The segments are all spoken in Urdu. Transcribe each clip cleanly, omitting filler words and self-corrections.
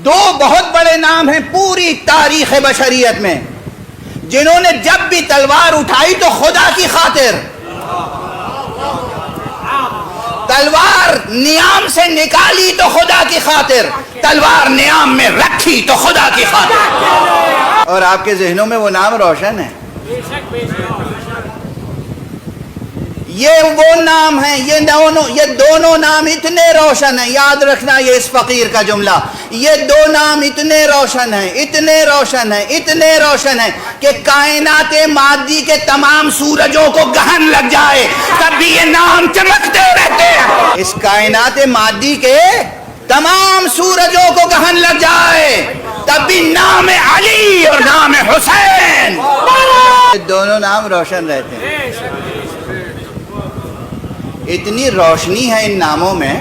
دو بہت بڑے نام ہیں پوری تاریخ بشریت میں، جنہوں نے جب بھی تلوار اٹھائی تو خدا کی خاطر، تلوار نیام سے نکالی تو خدا کی خاطر، تلوار نیام میں رکھی تو خدا کی خاطر۔ اور آپ کے ذہنوں میں وہ نام روشن ہے، یہ وہ نام ہیں، یہ دونوں نام اتنے روشن ہیں، یاد رکھنا یہ اس فقیر کا جملہ، یہ دو نام اتنے روشن ہیں، اتنے روشن ہیں، اتنے روشن ہیں کہ کائنات مادی کے تمام سورجوں کو گہن لگ جائے تب بھی یہ نام چمکتے رہتے ہیں۔ اس کائنات مادی کے تمام سورجوں کو گہن لگ جائے تب بھی نام علی اور نام حسین، یہ دونوں نام روشن رہتے ہیں۔ اتنی روشنی ہے ان ناموں میں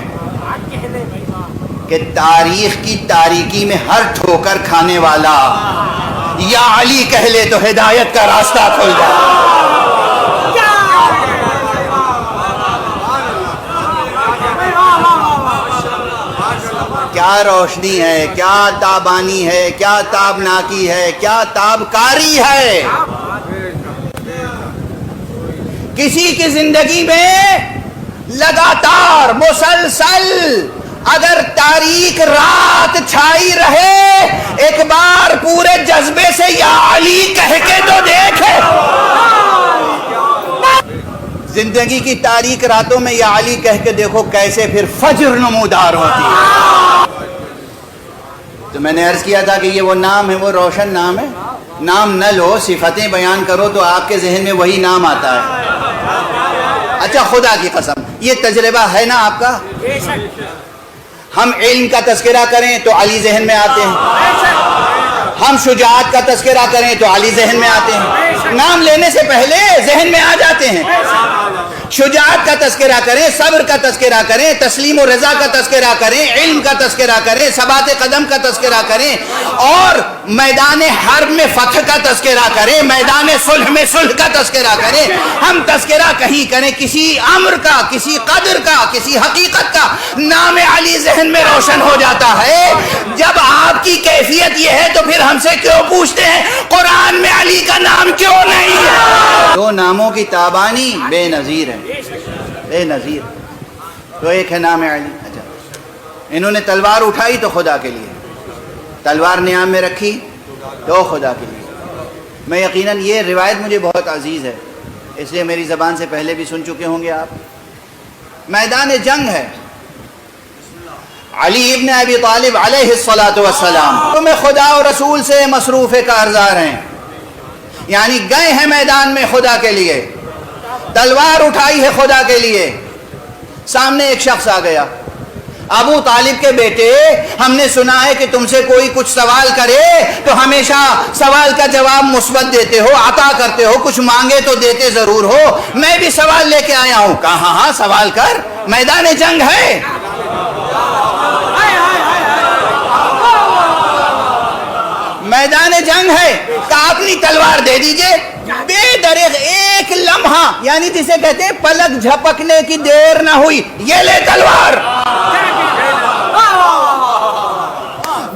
کہ تاریخ کی تاریکی میں ہر ٹھوکر کھانے والا یا علی کہہ لے تو ہدایت کا راستہ کھل جائے۔ کیا روشنی ہے، کیا تابانی ہے، کیا تابناکی ہے، کیا تابکاری ہے۔ کسی کی زندگی میں لگاتار مسلسل اگر تاریک رات چھائی رہے، ایک بار پورے جذبے سے یا علی کہہ کے تو دیکھے۔ زندگی کی تاریک راتوں میں یا علی کہہ کے دیکھو کیسے پھر فجر نمودار ہوتی ہے۔ تو میں نے عرض کیا تھا کہ یہ وہ نام ہے، وہ روشن نام ہے۔ نام نہ لو، صفتیں بیان کرو تو آپ کے ذہن میں وہی نام آتا ہے۔ اچھا خدا کی قسم یہ تجربہ ہے نا آپ کا، ہم علم کا تذکرہ کریں تو علی ذہن میں آتے ہیں، ہم شجاعت کا تذکرہ کریں تو علی ذہن میں آتے ہیں، نام لینے سے پہلے ذہن میں آ جاتے ہیں۔ شجاعت کا تذکرہ کریں، صبر کا تذکرہ کریں، تسلیم و رضا کا تذکرہ کریں، علم کا تذکرہ کریں، ثبات قدم کا تذکرہ کریں، اور میدان حرب میں فتح کا تذکرہ کریں، میدان صلح میں صلح کا تذکرہ کریں۔ ہم تذکرہ کہیں کریں کسی امر کا، کسی قدر کا، کسی حقیقت کا، نام علی ذہن میں روشن ہو جاتا ہے۔ جب آپ کی کیفیت یہ ہے تو پھر ہم سے کیوں پوچھتے ہیں قرآن میں علی کا نام کیوں نہیں ہے؟ دو ناموں کی تابانی بے نظیر ہے، بے نظیر۔ تو ایک ہے نام علی۔ اچھا انہوں نے تلوار اٹھائی تو خدا کے لیے، تلوار نیام میں رکھی تو خدا کے لیے۔ میں یقیناً یہ روایت مجھے بہت عزیز ہے، اس لیے میری زبان سے پہلے بھی سن چکے ہوں گے آپ۔ میدان جنگ ہے، علی ابن ابی طالب علیہ السلام تمہیں خدا و رسول سے مصروف کارزار ہیں، یعنی گئے ہیں میدان میں خدا کے لیے، تلوار اٹھائی ہے خدا کے لیے۔ سامنے ایک شخص آ گیا، ابو طالب کے بیٹے، ہم نے سنا ہے کہ تم سے کوئی کچھ سوال کرے تو ہمیشہ سوال کا جواب مثبت دیتے ہو، عطا کرتے ہو، کچھ مانگے تو دیتے ضرور ہو۔ میں بھی سوال لے کے آیا ہوں۔ کہا ہاں ہاں سوال کر، میدان جنگ ہے۔ میدان جنگ ہے، کہا اپنی تلوار دے دیجئے۔ بے دریغ ایک لمحہ، یعنی جسے کہتے ہیں پلک جھپکنے کی دیر نہ ہوئی، یہ لے تلوار۔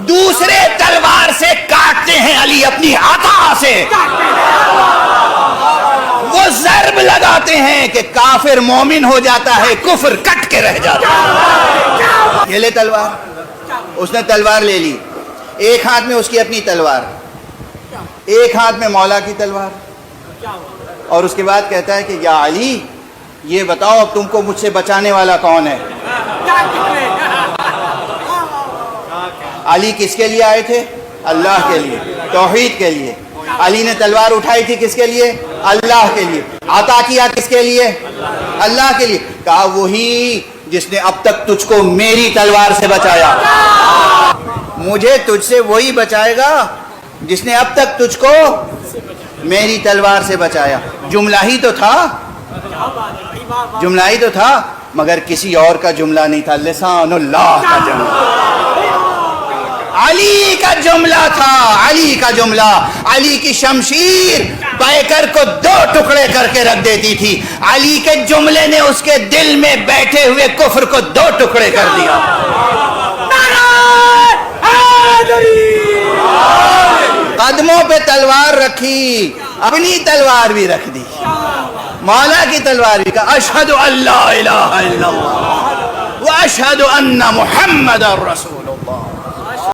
دوسرے تلوار سے کاٹتے ہیں علی اپنی عطا سے، وہ ضرب لگاتے ہیں کہ کافر مومن ہو جاتا ہے، کفر کٹ کے رہ جاتا ہے۔ یہ لے تلوار۔ اس نے تلوار لے لی، ایک ہاتھ میں اس کی اپنی تلوار، ایک ہاتھ میں مولا کی تلوار، اور اس کے بعد کہتا ہے کہ یا علی یہ بتاؤ اب تم کو مجھ سے بچانے والا کون ہے؟ علی کس کے لیے آئے تھے؟ اللہ کے لیے، توحید کے لیے۔ علی نے تلوار اٹھائی تھی کس کے لیے؟ اللہ کے لیے۔ عطا کیا کس کے لیے؟ اللہ کے لیے۔ کہا وہی جس نے اب تک تجھ کو میری تلوار سے بچایا، مجھے تجھ سے وہی بچائے گا جس نے اب تک تجھ کو میری تلوار سے بچایا۔ جملہ ہی تو تھا، جملہ ہی تو تھا، مگر کسی اور کا جملہ نہیں تھا، لسان اللہ کا جملہ، علی کا جملہ تھا، علی کا جملہ۔ علی کی شمشیر پیکر کو دو ٹکڑے کر کے رکھ دیتی تھی، علی کے جملے نے اس کے دل میں بیٹھے ہوئے کفر کو دو ٹکڑے کر دیا۔ پہ تلوار رکھی، اپنی تلوار بھی رکھ دی، مولا کی تلوار بھی کہا اشہد ان لا الہ الا اللہ واشہد ان محمد رسول